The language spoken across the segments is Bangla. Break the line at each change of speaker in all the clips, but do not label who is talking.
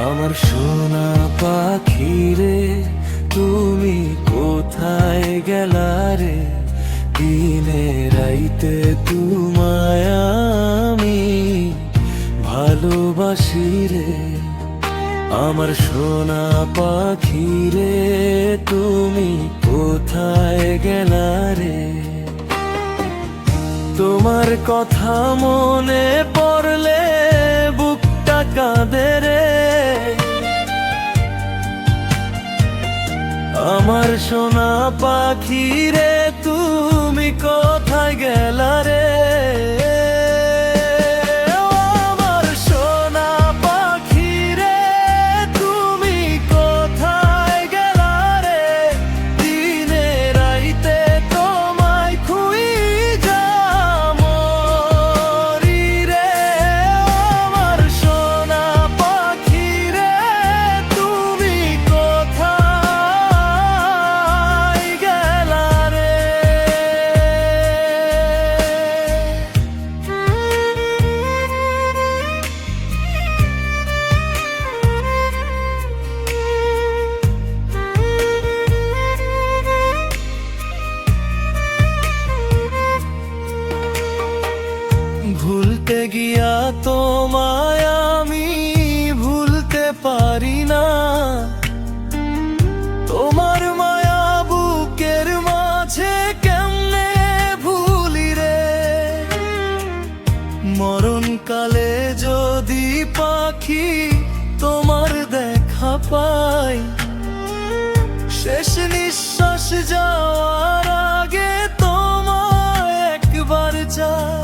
আমার সোনা পাখি রে, তুমি কোথায় গেলা রে? দিনে রাইতে তোমায় আমি ভালোবাসি রে। আমার সোনা পাখি রে, তুমি কোথায় গেলা রে? তোমার কথা মনে পড়লে বুকটা কাঁদে রে। আমার সোনা পাখি রে, তুমি কোথায় গেলা রে? আমার সোনা পাখি রে, তুমি কোথায় গেলা রে? দিনে রাইতে তোমায় খুঁজা মরি রে। আমার সোনা পাখি রে, তুমি কোথায় গেলা রে? ভুলতে গিয়া তোমায় আমি ভুলতে পারি না। তোমার মায়া বুকের মাঝে কেমনে ভুলি রে? মরণকালে যদি পাখি তোমার দেখা পাই, শেষ নিঃশ্বাস যাওয়ার আগে তোমায় একবার চাই।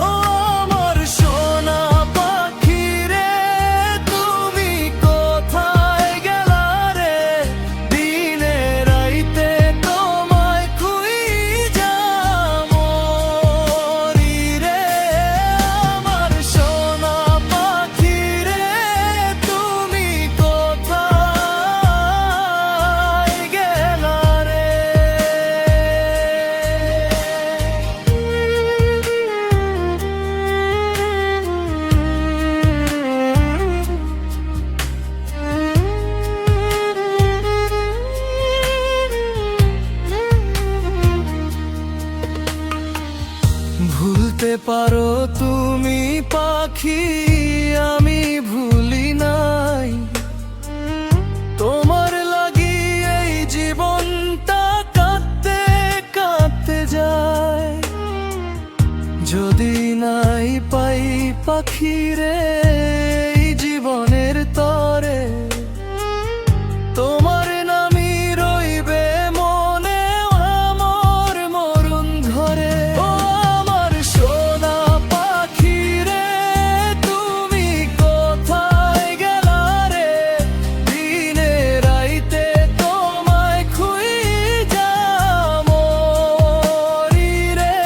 আমার সোনা পাখি রে, তুমি কোথায় গেলা রে? দিনে রাইতে তোমায় খুঁজা মরি রে। আমার সোনা পাখি রে, তুমি কোথায় গেলা রে? ভুলতে পারো তুমি পাখি, আমি ভুলি নাই। তোমার লাগি এই জীবনটা কাঁদতে কাঁদতে যায়। যদি নাই পাই পাখি রে এই জীবনের তরে, তোমার নামই রইবে মনে আমার মরণ ঘরে। ও আমার সোনা পাখি রে, তুমি কোথায় গেলা রে? দিনে রাইতে তোমায় খুঁজা মরি রে।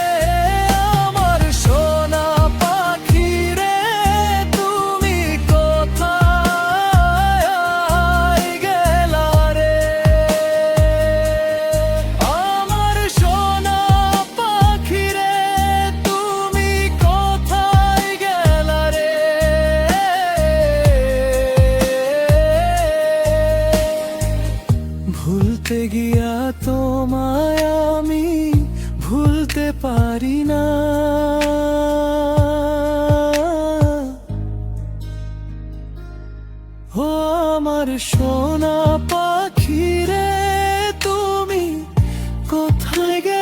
আমার সোনা পাখি রে, তুমি কোথায় গেলা রে? আমার সোনা পাখি রে, তুমি কোথায় গেলা রে? ভুলতে গিয়া তোমায় আমি ভুলতে পারি না। ও আমার সোনা পাখি রে, তুমি কোথায় গেলা?